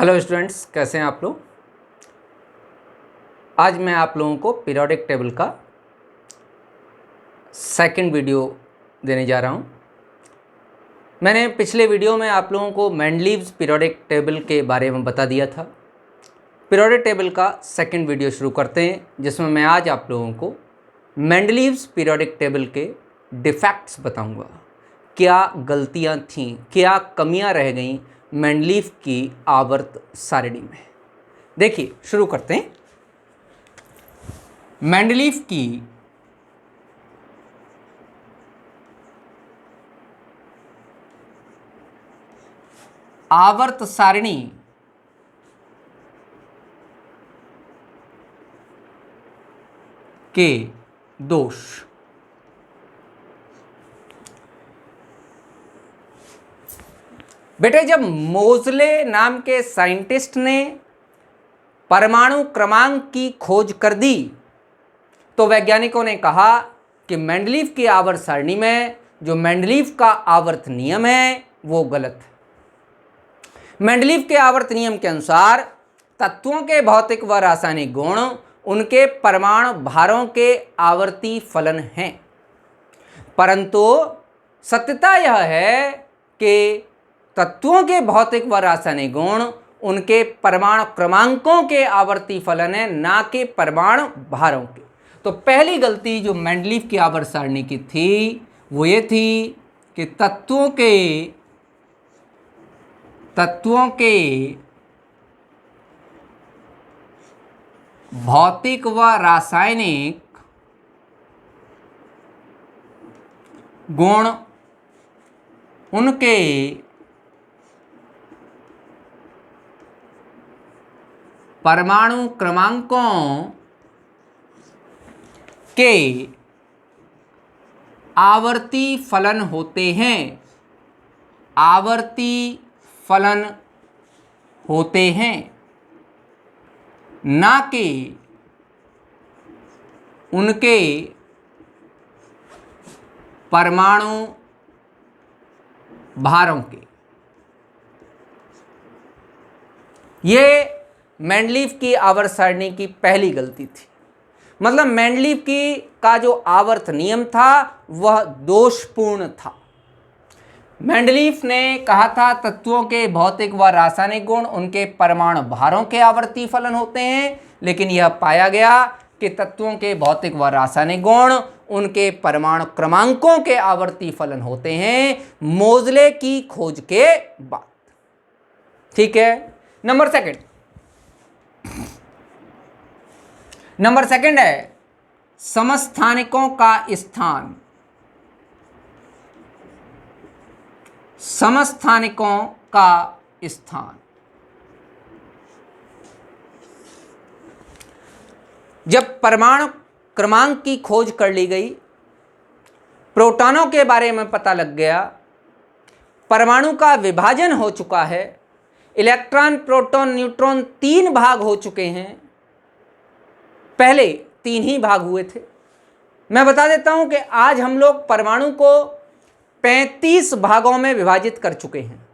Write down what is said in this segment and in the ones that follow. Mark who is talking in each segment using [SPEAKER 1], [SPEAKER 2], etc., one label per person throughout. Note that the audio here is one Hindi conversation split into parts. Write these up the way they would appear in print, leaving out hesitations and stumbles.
[SPEAKER 1] हेलो स्टूडेंट्स, कैसे हैं आप लोग। आज मैं आप लोगों को पीरियोडिक टेबल का सेकंड वीडियो देने जा रहा हूं। मैंने पिछले वीडियो में आप लोगों को मेंडलीव्स पीरियोडिक टेबल के बारे में बता दिया था। पीरियोडिक टेबल का सेकंड वीडियो शुरू करते हैं, जिसमें मैं आज आप लोगों को मेंडलीव्स पीरियोडिक टेबल के डिफेक्ट्स बताऊंगा। क्या गलतियां थीं, क्या कमियां रह गईं मेंडलीव की आवर्त सारणी में। देखिए, शुरू करते हैं। मेंडलीव की आवर्त सारणी के दोष। बेटे, जब मोज़ले नाम के साइंटिस्ट ने परमाणु क्रमांक की खोज कर दी तो वैज्ञानिकों ने कहा कि मेंडलीव की आवर्त सारणी में जो मेंडलीव का आवर्त नियम है वो गलत है। मेंडलीव के आवर्त नियम के अनुसार तत्वों के भौतिक व रासायनिक गुण उनके परमाणु भारों के आवर्ती फलन हैं, परंतु सत्यता यह है कि तत्वों के भौतिक व रासायनिक गुण उनके परमाणु क्रमांकों के आवर्ती फलन है, ना कि परमाणु भारों के। तो पहली गलती जो मेंडलीव की आवर्त सारणी की थी वो ये थी कि तत्वों के भौतिक व रासायनिक गुण उनके परमाणु क्रमांकों के आवर्ती फलन होते हैं, आवर्ती फलन होते हैं, ना कि उनके परमाणु भारों के। ये मेंडलीव की आवर्त सारणी की पहली गलती थी। मतलब मेंडलीव का जो आवर्त नियम था वह दोषपूर्ण था। मेंडलीव ने कहा था तत्वों के भौतिक व रासायनिक गुण उनके परमाणु भारों के आवर्ती फलन होते हैं, लेकिन यह पाया गया कि तत्वों के भौतिक व रासायनिक गुण उनके परमाणु क्रमांकों के आवर्ती फलन होते हैं मोज़ले की खोज के बाद। ठीक है। नंबर सेकंड है समस्थानिकों का स्थान। समस्थानिकों का स्थान। जब परमाणु क्रमांक की खोज कर ली गई, प्रोटॉनों के बारे में पता लग गया, परमाणु का विभाजन हो चुका है, इलेक्ट्रॉन प्रोटॉन न्यूट्रॉन 3 भाग हो चुके हैं। पहले 3 ही भाग हुए थे। मैं बता देता हूं कि आज हम लोग परमाणु को 35 भागों में विभाजित कर चुके हैं।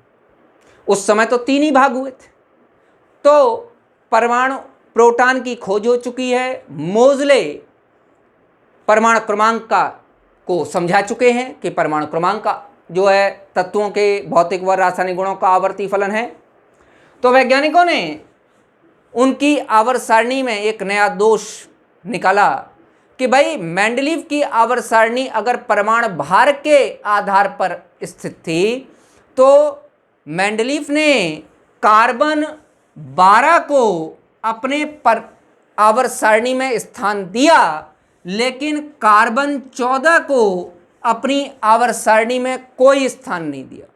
[SPEAKER 1] उस समय तो 3 ही भाग हुए थे। तो परमाणु प्रोटॉन की खोज हो चुकी है, मोज़ले परमाणु क्रमांक को समझा चुके हैं कि परमाणु क्रमांक का जो है तत्वों के भौतिक व रासायनिक गुणों का आवर्ती फलन है। तो वैज्ञानिकों ने उनकी आवर्त सारणी में एक नया दोष निकाला कि भाई मेंडलीव की आवर्त सारणी अगर परमाणु भार के आधार पर स्थित थी तो मेंडलीव ने कार्बन 12 को अपने आवर्त सारणी में स्थान दिया, लेकिन कार्बन 14 को अपनी आवर्त सारणी में कोई स्थान नहीं दिया।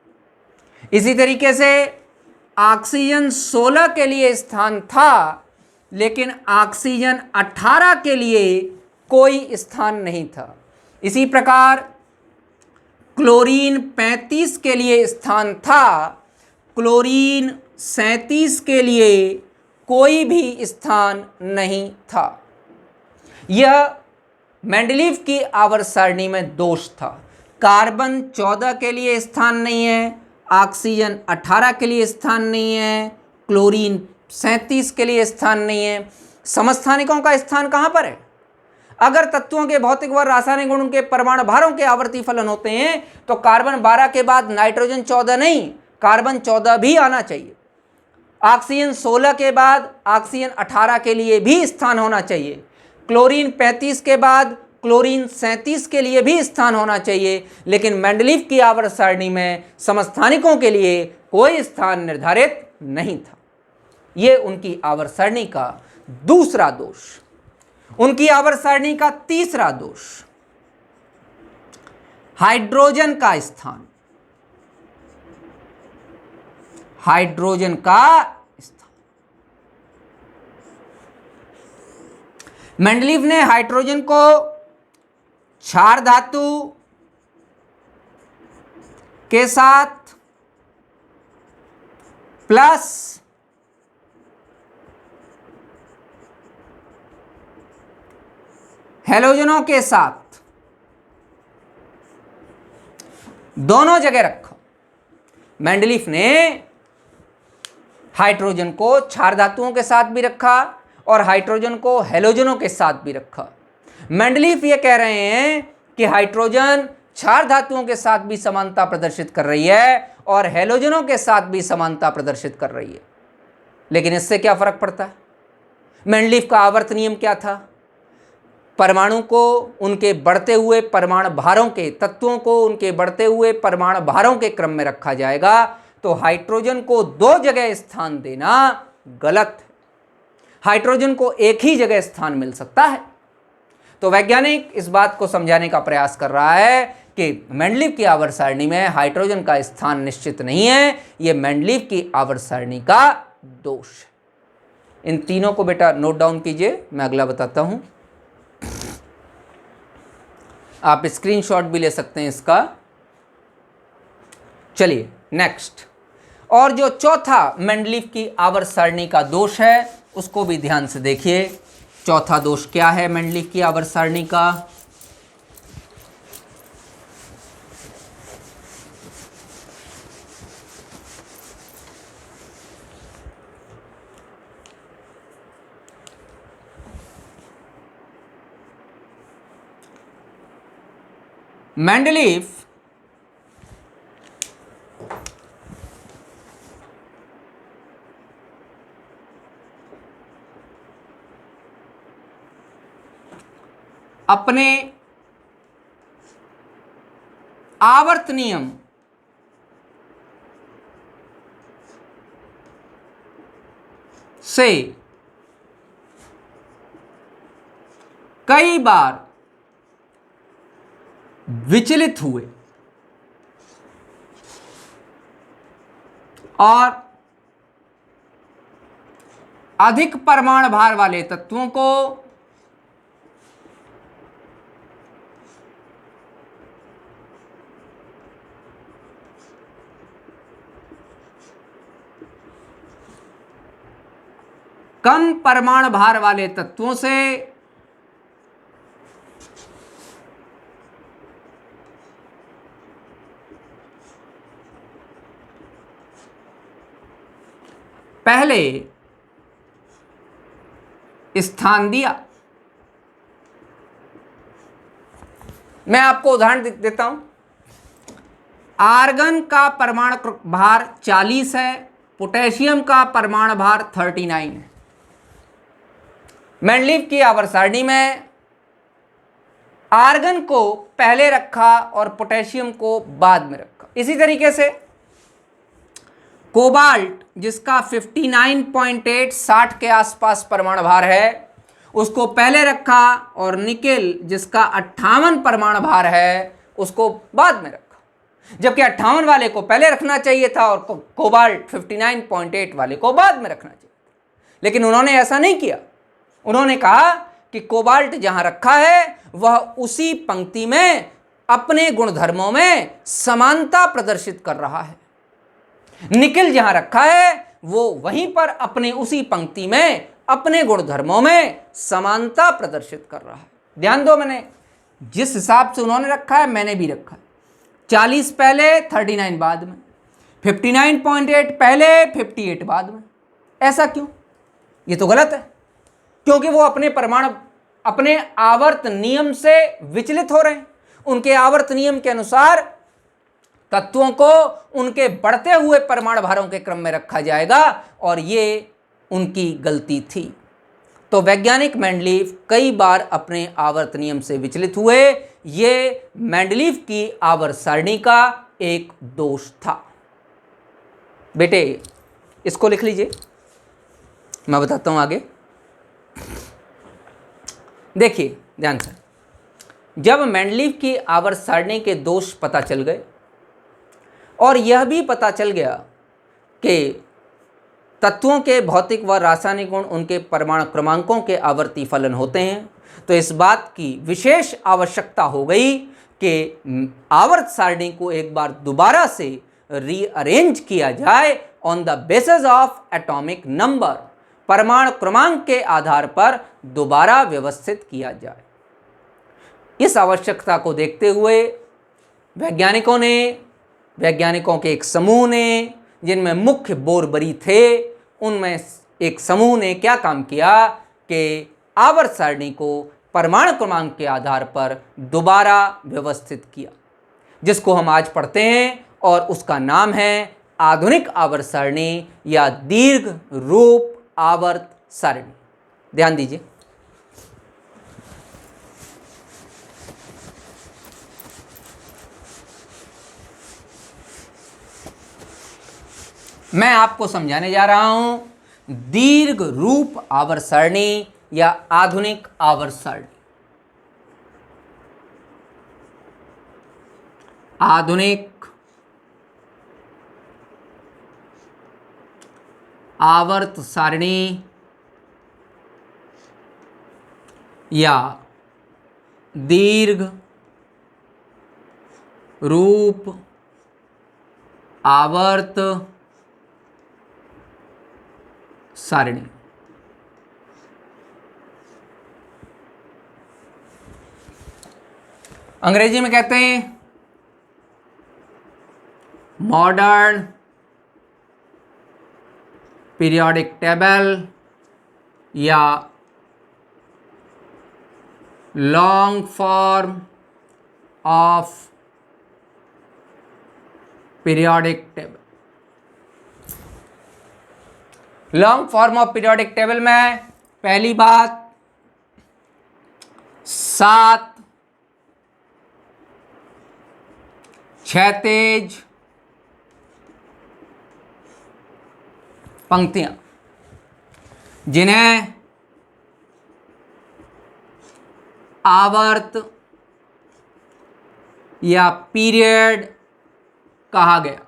[SPEAKER 1] इसी तरीके से ऑक्सीजन 16 के लिए स्थान था, लेकिन ऑक्सीजन 18 के लिए कोई स्थान नहीं था। इसी प्रकार क्लोरीन 35 के लिए स्थान था, क्लोरीन 37 के लिए कोई भी स्थान नहीं था। यह मेंडलीव की आवर्त सारणी में दोष था। कार्बन 14 के लिए स्थान नहीं है, ऑक्सीजन 18 के लिए स्थान नहीं है, क्लोरीन 37 के लिए स्थान नहीं है। समस्थानिकों का स्थान कहाँ पर है? अगर तत्वों के भौतिक व रासायनिक गुण के परमाणु भारों के आवर्ती फलन होते हैं तो कार्बन 12 के बाद नाइट्रोजन 14 नहीं, कार्बन 14 भी आना चाहिए। ऑक्सीजन 16 के बाद ऑक्सीजन 18 के लिए भी स्थान होना चाहिए। क्लोरीन 35 के बाद क्लोरीन 37 के लिए भी स्थान होना चाहिए। लेकिन मेंडलीव की आवर्त सारणी में समस्थानिकों के लिए कोई स्थान निर्धारित नहीं था। यह उनकी आवर्त सारणी का दूसरा दोष। उनकी आवर्त सारणी का तीसरा दोष, हाइड्रोजन का स्थान। हाइड्रोजन का स्थान। मेंडलीव ने हाइड्रोजन को क्षार धातु के साथ प्लस हैलोजनों के साथ दोनों जगह रखा। मेंडलीव ने हाइड्रोजन को क्षार धातुओं के साथ भी रखा और हाइड्रोजन को हैलोजनों के साथ भी रखा। मेंडलीव ये कह रहे हैं कि हाइड्रोजन क्षार धातुओं के साथ भी समानता प्रदर्शित कर रही है और हैलोजनों के साथ भी समानता प्रदर्शित कर रही है। लेकिन इससे क्या फर्क पड़ता है? मेंडलीव का आवर्त नियम क्या था? परमाणु को उनके बढ़ते हुए परमाणु भारों के, तत्वों को उनके बढ़ते हुए परमाणु भारों के क्रम में रखा जाएगा। तो हाइड्रोजन को दो जगह स्थान देना गलत है। हाइड्रोजन को एक ही जगह स्थान मिल सकता है। तो वैज्ञानिक इस बात को समझाने का प्रयास कर रहा है कि मेंडलीव की आवर्त सारणी में हाइड्रोजन का स्थान निश्चित नहीं है। यह मेंडलीव की आवर्त सारणी का दोष है। इन तीनों को बेटा नोट डाउन कीजिए, मैं अगला बताता हूं। आप स्क्रीनशॉट भी ले सकते हैं इसका। चलिए नेक्स्ट। और जो चौथा मेंडलीव की आवर्त सारणी का दोष है उसको भी ध्यान से देखिए। चौथा दोष क्या है मेंडलीव की आवर्त सारणी का? मेंडलीव अपने आवर्त नियम से कई बार विचलित हुए और अधिक परमाणु भार वाले तत्वों को कम परमाणु भार वाले तत्वों से पहले स्थान दिया। मैं आपको उदाहरण देता हूं। आर्गन का परमाणु भार 40 है, पोटेशियम का परमाणु भार 39 है। मेंडलीव की आवर्त सारणी में आर्गन को पहले रखा और पोटेशियम को बाद में रखा। इसी तरीके से कोबाल्ट जिसका 59.8 60 के आसपास परमाणु भार है उसको पहले रखा और निकेल जिसका 58 परमाणु भार है उसको बाद में रखा। जबकि 58 वाले को पहले रखना चाहिए था और कोबाल्ट 59.8 वाले को बाद में रखना चाहिए। लेकिन उन्होंने ऐसा नहीं किया। उन्होंने कहा कि कोबाल्ट जहां रखा है वह उसी पंक्ति में अपने गुणधर्मों में समानता प्रदर्शित कर रहा है। निकेल जहां रखा है वो वहीं पर अपने उसी पंक्ति में अपने गुणधर्मों में समानता प्रदर्शित कर रहा है। ध्यान दो, मैंने जिस हिसाब से उन्होंने रखा है मैंने भी रखा है। 40 पहले 39 बाद में, 59.8 पहले 58 बाद में। ऐसा क्यों? ये तो गलत है, क्योंकि वो अपने आवर्त नियम से विचलित हो रहे हैं। उनके आवर्त नियम के अनुसार तत्वों को उनके बढ़ते हुए परमाणु भारों के क्रम में रखा जाएगा, और ये उनकी गलती थी। तो वैज्ञानिक मेंडलीव कई बार अपने आवर्त नियम से विचलित हुए। ये मेंडलीव की आवर्त सारणी का एक दोष था। बेटे इसको लिख लीजिए, मैं बताता हूं आगे। देखिए ध्यान से, जब मेंडलीव की आवर्त सारणी के दोष पता चल गए और यह भी पता चल गया कि तत्वों के भौतिक व रासायनिक गुण उनके परमाणु क्रमांकों के आवर्ती फलन होते हैं, तो इस बात की विशेष आवश्यकता हो गई कि आवर्त सारणी को एक बार दोबारा से रीअरेंज किया जाए on the basis of atomic number, परमाणु क्रमांक के आधार पर दोबारा व्यवस्थित किया जाए। इस आवश्यकता को देखते हुए वैज्ञानिकों के एक समूह ने, जिनमें मुख्य बोरबरी थे, उनमें एक समूह ने क्या काम किया कि आवर्त सारणी को परमाणु क्रमांक के आधार पर दोबारा व्यवस्थित किया, जिसको हम आज पढ़ते हैं, और उसका नाम है आधुनिक आवर्त सारणी या दीर्घ रूप आवर्त सारणी। ध्यान दीजिए, मैं आपको समझाने जा रहा हूं दीर्घ रूप आवर्त सारणी या आधुनिक आवर्त सारणी। आधुनिक आवर्त सारणी या दीर्घ रूप आवर्त सारणी। अंग्रेजी में कहते हैं मॉडर्न पीरियोडिक टेबल या long form of periodic table. Long form of periodic table में पहली बात 7 क्षैतिज पंक्तियां, जिन्हें आवर्त या पीरियड कहा गया।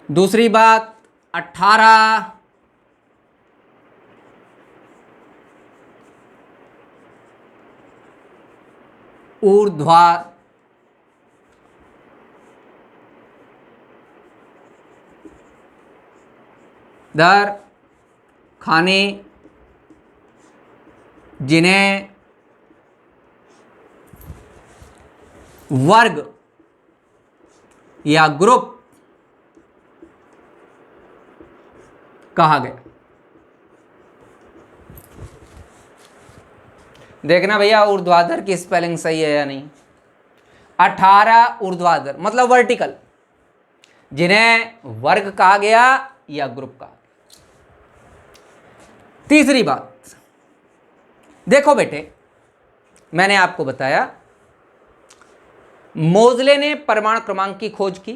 [SPEAKER 1] दूसरी बात 18 ऊर्ध्वाधर खाने, जिन्हें वर्ग या ग्रुप कहा गया। देखना भैया ऊर्ध्वाधर की स्पेलिंग सही है या नहीं। 18 ऊर्ध्वाधर मतलब वर्टिकल, जिन्हें वर्ग कहा गया या ग्रुप कहा गया। तीसरी बात, देखो बेटे, मैंने आपको बताया मोज़ले ने परमाणु क्रमांक की खोज की,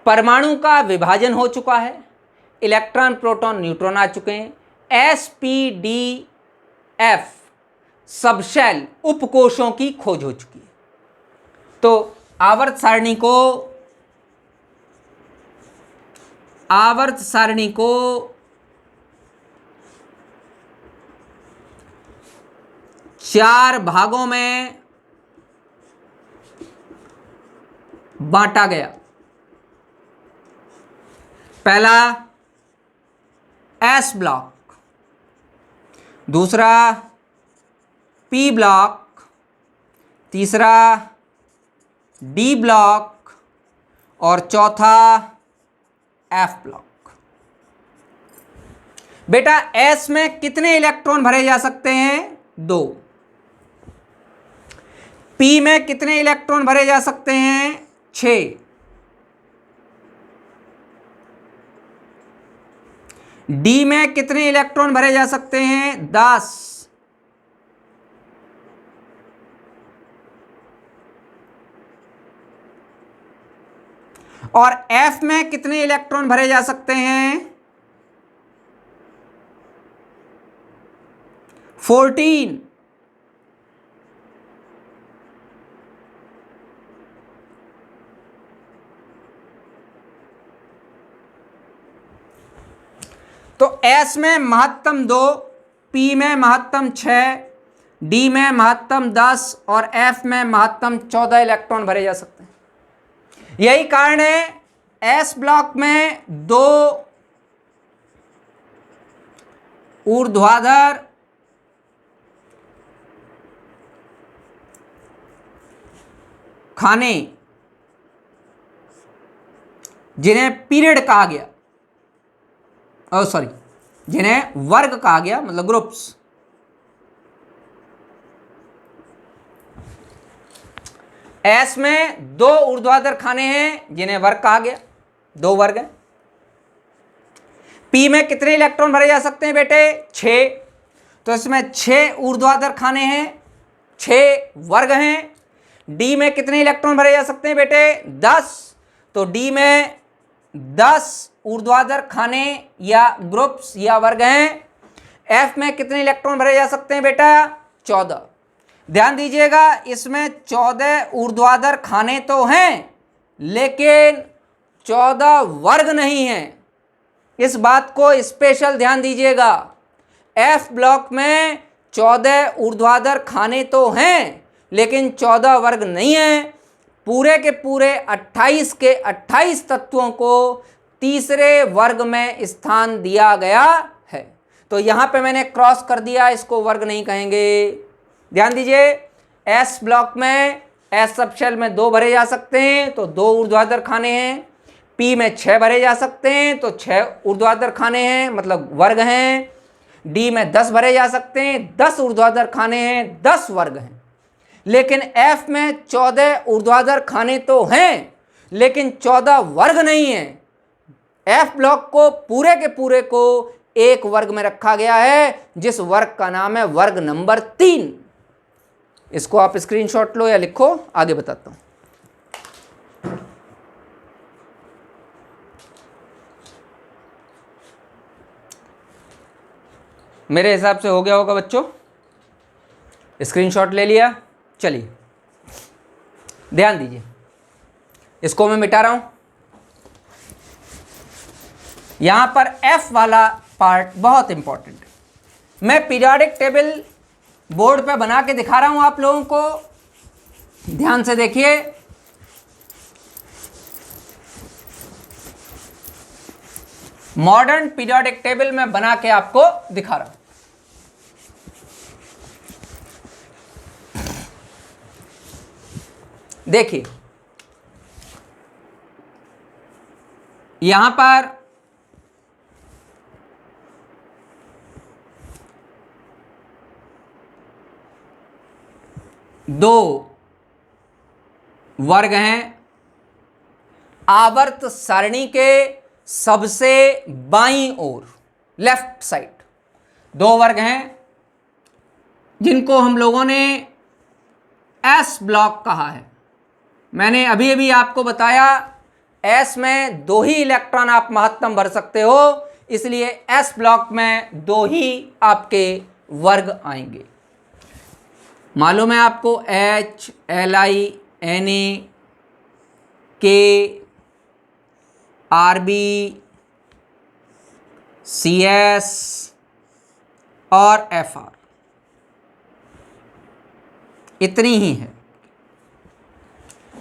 [SPEAKER 1] परमाणु का विभाजन हो चुका है, इलेक्ट्रॉन प्रोटॉन न्यूट्रॉन आ चुके हैं, SPDF सबशेल उपकोषों की खोज हो चुकी है। तो आवर्त सारणी को 4 भागों में बांटा गया। पहला S ब्लॉक, दूसरा P ब्लॉक, तीसरा D ब्लॉक और चौथा एफ ब्लॉक। बेटा एस में कितने इलेक्ट्रॉन भरे जा सकते हैं? 2। पी में कितने इलेक्ट्रॉन भरे जा सकते हैं? 6। डी में कितने इलेक्ट्रॉन भरे जा सकते हैं? 10। और एफ में कितने इलेक्ट्रॉन भरे जा सकते हैं? 14। तो एस में महत्तम 2, पी में महत्तम 6, डी में महत्तम 10 और एफ में महत्तम 14 इलेक्ट्रॉन भरे जा सकते हैं। यही कारण है एस ब्लॉक में 2 ऊर्ध्वाधर खाने जिन्हें पीरियड कहा गया, जिन्हें वर्ग कहा गया, मतलब ग्रुप्स। एस में 2 ऊर्ध्वाधर खाने हैं जिन्हें वर्ग कहा गया, 2 वर्ग हैं। पी में कितने इलेक्ट्रॉन भरे जा सकते हैं बेटे? 6। तो इसमें 6 ऊर्ध्वाधर खाने हैं, 6 वर्ग हैं। डी में कितने इलेक्ट्रॉन भरे जा सकते हैं बेटे? 10। तो डी में 10 ऊर्ध्वाधर खाने या ग्रुप्स या वर्ग हैं। एफ में कितने इलेक्ट्रॉन भरे जा सकते हैं बेटा? 14। ध्यान दीजिएगा, इसमें 14 ऊर्ध्वाधर खाने तो हैं लेकिन 14 वर्ग नहीं हैं। इस बात को स्पेशल ध्यान दीजिएगा। एफ ब्लॉक में 14 ऊर्ध्वाधर खाने तो हैं लेकिन 14 वर्ग नहीं हैं। पूरे के पूरे 28 के 28 तत्वों को तीसरे वर्ग में स्थान दिया गया है। तो यहां पे मैंने क्रॉस कर दिया, इसको वर्ग नहीं कहेंगे। ध्यान दीजिए, एस ब्लॉक में एस सबशेल में 2 भरे जा सकते हैं तो 2 ऊर्ध्वाधर खाने हैं। पी में 6 भरे जा सकते हैं तो 6 ऊर्ध्वाधर खाने हैं, मतलब वर्ग हैं। डी में 10 भरे जा सकते हैं, 10 ऊर्ध्वाधर खाने हैं, 10 वर्ग हैं। लेकिन एफ में 14 ऊर्ध्वाधर खाने तो हैं लेकिन 14 वर्ग नहीं है। एफ ब्लॉक को पूरे के पूरे को एक वर्ग में रखा गया है जिस वर्ग का नाम है वर्ग नंबर 3। इसको आप स्क्रीनशॉट लो या लिखो, आगे बताता हूं। मेरे हिसाब से हो गया होगा बच्चों, स्क्रीनशॉट ले लिया। चलिए ध्यान दीजिए, इसको मैं मिटा रहा हूं। यहां पर एफ वाला पार्ट बहुत इंपॉर्टेंट है। मैं पीरियोडिक टेबल बोर्ड पे बना के दिखा रहा हूं आप लोगों को, ध्यान से देखिए। मॉडर्न पीरियोडिक टेबल में बना के आपको दिखा रहा हूं। देखिए यहां पर दो वर्ग हैं। आवर्त सारणी के सबसे बाईं ओर लेफ्ट साइड 2 वर्ग हैं जिनको हम लोगों ने एस ब्लॉक कहा है। मैंने अभी अभी आपको बताया एस में 2 ही इलेक्ट्रॉन आप महत्तम भर सकते हो, इसलिए एस ब्लॉक में 2 ही आपके वर्ग आएंगे। मालूम है आपको H, Li, Na, K, Rb, Cs और Fr, इतनी ही है।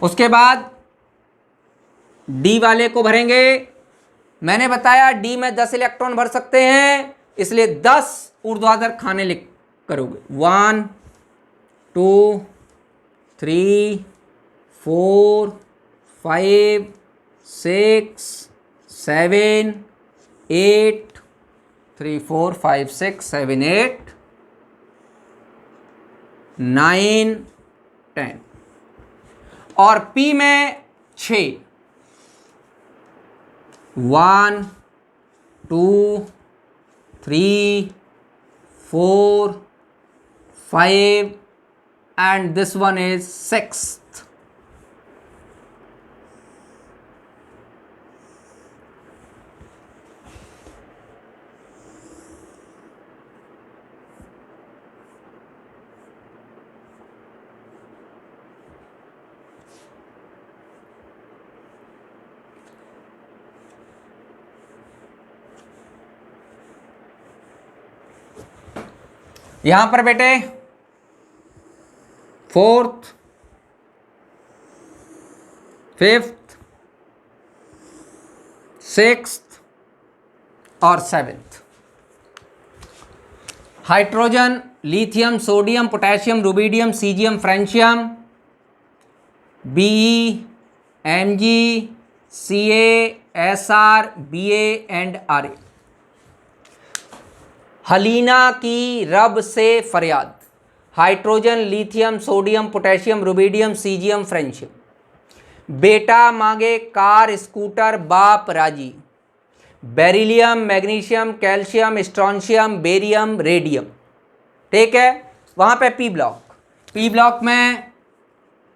[SPEAKER 1] उसके बाद डी वाले को भरेंगे। मैंने बताया डी में 10 इलेक्ट्रॉन भर सकते हैं, इसलिए 10 ऊर्ध्वाधर खाने लिख करोगे। 1 2 3 4 5 6 7 8 3 4 5 6 7 8 9 10 और P में 6 1 2 3 4 5 and this one is 6th. यहां पर बेटे 4th 5th 6th और 7th। Hydrogen, lithium, sodium, potassium, rubidium, caesium, francium, Be, Mg, Ca, Sr, Ba and Ra। हलीना की रब से फरियाद। Hydrogen, lithium, sodium, potassium, rubidium, caesium, francium. बेटा मांगे कार स्कूटर, बाप राजी। Beryllium, magnesium, calcium, strontium, barium, radium. ठीक है, वहां पे पी ब्लॉक में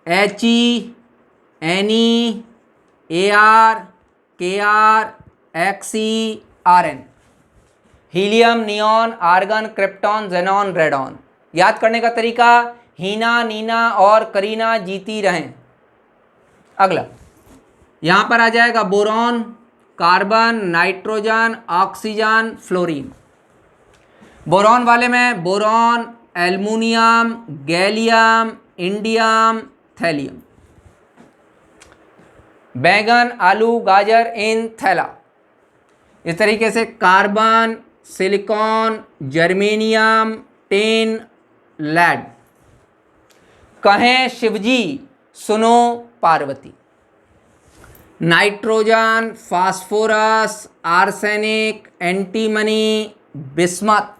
[SPEAKER 1] He, Ne, Ar, Kr, Xe, Rn। Helium, neon, argon, krypton, xenon, radon. याद करने का तरीका, हीना, नीना और करीना जीती रहें। अगला यहां पर आ जाएगा boron, carbon, nitrogen, oxygen, fluorine. Boron वाले में boron, aluminium, gallium, indium, thallium. बैंगन, आलू, गाजर इन थैला। इस तरीके से carbon, silicon, germanium, tin, lead. कहें शिवजी सुनो Parvati. Nitrogen, phosphorus, arsenic, antimony, bismuth.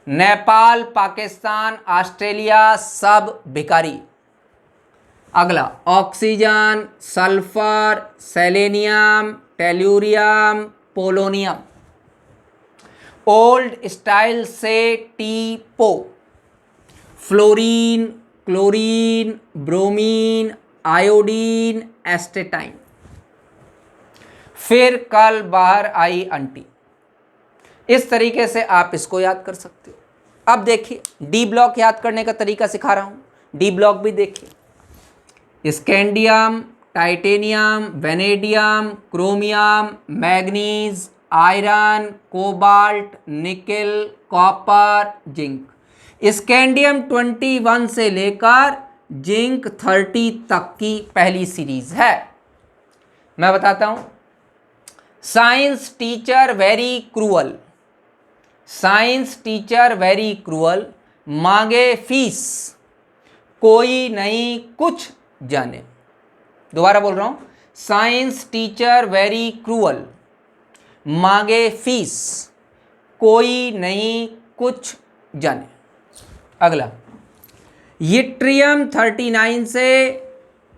[SPEAKER 1] Nepal, Pakistan, Australia सब भिखारी। अगला oxygen, sulphur, selenium, tellurium, polonium. Old style से टीपो। Fluorine, chlorine, bromine, iodine, astatine. फिर कल बाहर आई आंटी। इस तरीके से आप इसको याद कर सकते हो। अब देखिए डी ब्लॉक याद करने का तरीका सिखा रहा हूं। डी ब्लॉक भी देखिए, scandium, titanium, vanadium, chromium, manganese, iron, cobalt, nickel, copper, zinc. Scandium 21 से लेकर जिंक 30 तक की पहली सीरीज है। मैं बताता हूं। Science teacher very cruel. Science teacher very cruel, मांगे फीस, कोई नहीं कुछ जाने। दोबारा बोल रहा हूं। साइंस टीचर वेरी क्रूअल, मांगे फीस, कोई नहीं कुछ जाने। अगला यट्रियम 39 से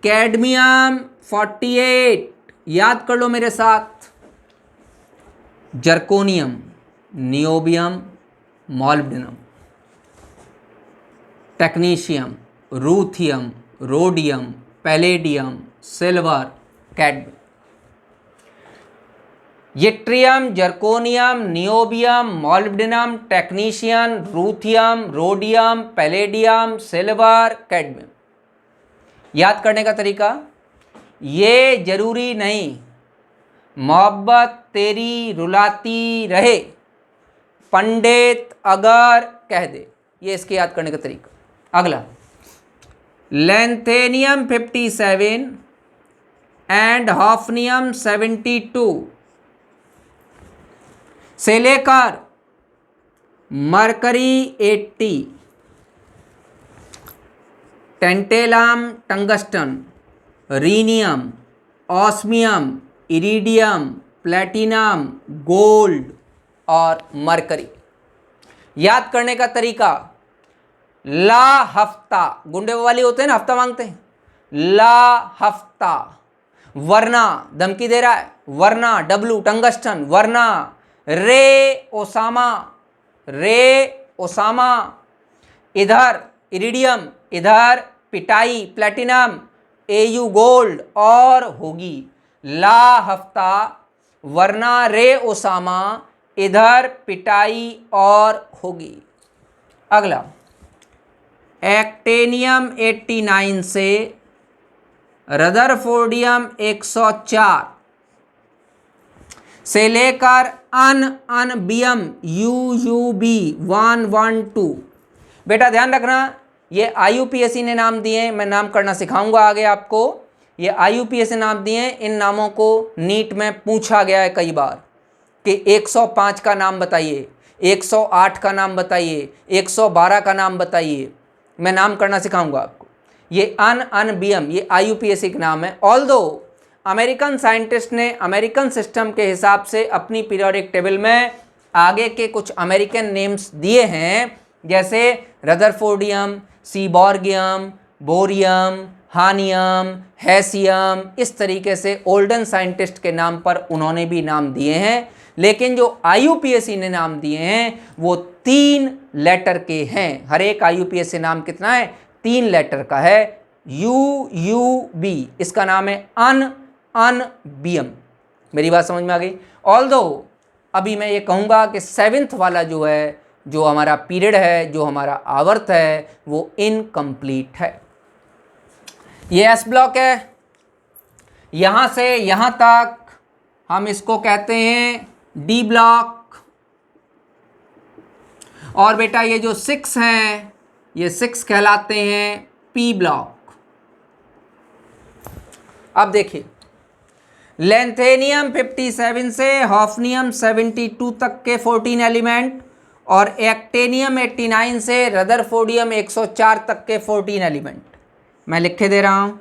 [SPEAKER 1] कैडमियम 48। याद कर लो मेरे साथ। Zirconium, niobium, molybdenum, technetium, ruthenium, rhodium, palladium, silver, cadmium. Yttrium, zirconium, niobium, molybdenum, technetium, ruthenium, rhodium, palladium, silver, cadmium. याद करने का तरीका, ये जरूरी नहीं मोहब्बत तेरी रुलाती रहे, पंडित अगर कह दे। ये इसके याद करने का तरीका। अगला लैंथेनियम 57 एंड हॉफनियम 72 से लेकर mercury 80, tantalum, tungsten, rhenium, osmium, iridium, platinum, gold और मरकरी। याद करने का तरीका, ला हफ्ता, गुंडे वाली होते हैं ना, हफ्ता मांगते हैं, ला हफ्ता। वरना, धमकी दे रहा है, वरना, डब्लू टंगस्टन, वरना, रे ओसामा, रे ओसामा। इधर इरिडियम, इधर पिटाई प्लेटिनम, एयू गोल्ड और होगी ला हफ्ता, वरना रे ओसामा, इधर पिटाई और होगी। अगला, एक्टेनियम 89 से रदरफोर्डियम 104 से लेकर अनबियम यूयूबी 112। बेटा ध्यान रखना, ये IUPAC ने नाम दिए, मैं नाम करना सिखाऊंगा आगे आपको। ये IUPAC नाम दिए, इन नामों को नीट में पूछा गया है कई बार कि 105 का नाम बताइए, 108 का नाम बताइए, 112 का नाम बताइए। मैं नाम करना सिखाऊंगा आपको। ये अनबियम ये IUPAC का नाम है। ऑल्दो अमेरिकन साइंटिस्ट ने अमेरिकन सिस्टम के हिसाब से अपनी पीरियोडिक टेबल में आगे के कुछ अमेरिकन नेम्स दिए हैं, जैसे रदरफोर्डियम, सीबॉर्गियम, बोरियम, हानियम, हैसियम। इस तरीके से ओल्डन साइंटिस्ट के नाम पर उन्होंने भी नाम दिए हैं, लेकिन जो IUPAC ने नाम दिए हैं वो 3 लेटर के हैं। हर एक IUPAC नाम कितना है? 3 लेटर का है। UUB इसका नाम है अनबियम। मेरी बात समझ में आ गई? ऑल्दो अभी मैं ये कहूँगा कि 7th वाला जो है, जो हमारा पीरियड है, जो हमारा आवर्त है, वो इनकम्प्लीट है। ये S ब्लॉक है, यहाँ से यहाँ तक हम इसको कहते हैं D ब्लॉक। और बेटा ये जो 6 हैं, ये 6 कहलाते हैं P ब्लॉक। अब देखिए, लेंथेनियम 57 से हॉफनियम 72 तक के 14 एलिमेंट और एक्टेनियम 89 से रदरफोर्डियम 104 तक के 14 एलिमेंट मैं लिख के दे रहा हूं।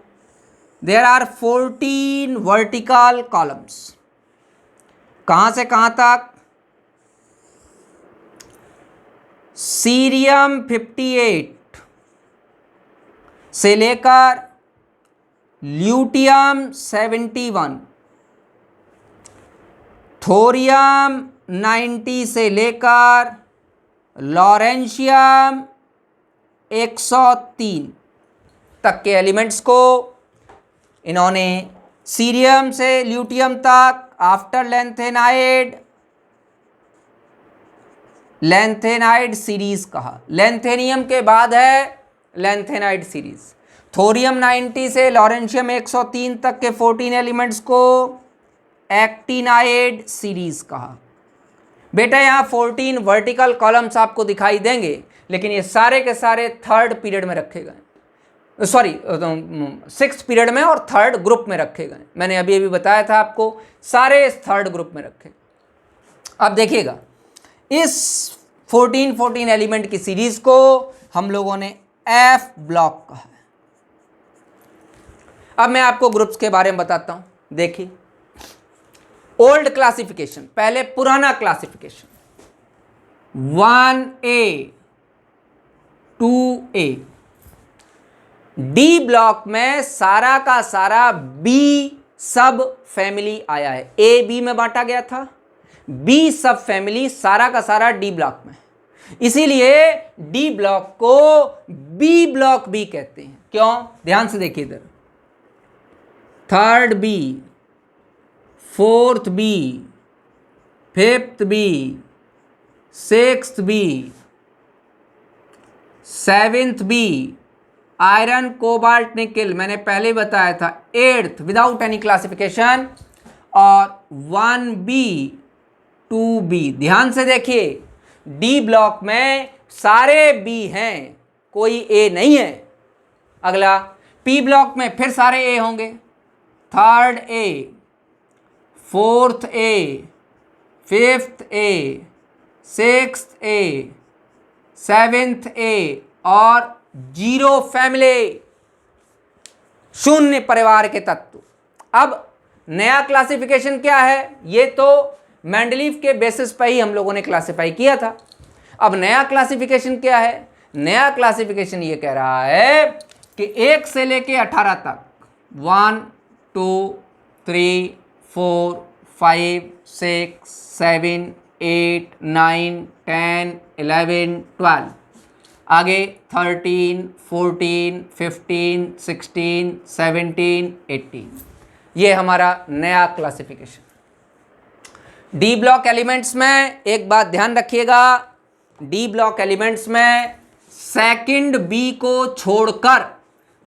[SPEAKER 1] There are 14 vertical columns. कहां से कहां तक? सीरियम 58 से लेकर ल्यूटियम 71, थोरियम 90 से लेकर लॉरेंशियम 103 तक के एलिमेंट्स को इन्होंने सीरियम से ल्यूटियम तक आफ्टर लेंथेनाइड सीरीज कहा। लेंथेनियम के बाद है लेंथेनाइड सीरीज। थोरियम 90 से लॉरेंशियम 103 तक के 14 एलिमेंट्स को एक्टिनाइड सीरीज कहा। बेटा यहाँ 14 वर्टिकल कॉलम्स आपको दिखाई देंगे, लेकिन ये सारे के सारे 3rd पीरियड में रखे गए, सॉरी 6th पीरियड में और 3rd ग्रुप में रखे गए। मैंने अभी अभी बताया था आपको, सारे इस 3rd ग्रुप में रखे। अब देखिएगा, इस 14 एलिमेंट की सीरीज को हम लोगों ने F ब्लॉक कहा है। अब मैं आपको ग्रुप्स के बारे में बताता हूं। देखिए, ओल्ड क्लासिफिकेशन, पहले पुराना classification 1A 2A। D block में सारा का सारा बी सब फैमिली आया है। ए बी में बांटा गया था, बी सब फैमिली सारा का सारा डी ब्लॉक में, इसीलिए डी ब्लॉक को बी ब्लॉक भी कहते हैं। क्यों? ध्यान से देखिए इधर, 3rd B, 4th B, 5th B, 6th B, 7th B, iron cobalt nickel मैंने पहले बताया था, 8th विदाउट एनी क्लासिफिकेशन, और 1B 2B। ध्यान से देखिए, डी ब्लॉक में सारे बी हैं, कोई ए नहीं है। अगला पी ब्लॉक में फिर सारे ए होंगे, 3rd A, 4th A, 5th A, 6th A, 7th A और 0 फैमिली, शून्य परिवार के तत्व। अब नया क्लासिफिकेशन क्या है, ये तो मेंडलीव के बेसिस पर ही हम लोगों ने क्लासिफाई किया था। अब नया क्लासिफिकेशन क्या है, नया क्लासिफिकेशन ये कह रहा है कि 1 से लेके 18 तक 1 2 3 4 5 6 7 8 9 10 11 12, आगे 13 14 15 16 17 18, ये हमारा नया क्लासिफिकेशन। डी ब्लॉक एलिमेंट्स में एक बात ध्यान रखिएगा, डी ब्लॉक एलिमेंट्स में सेकंड बी को छोड़कर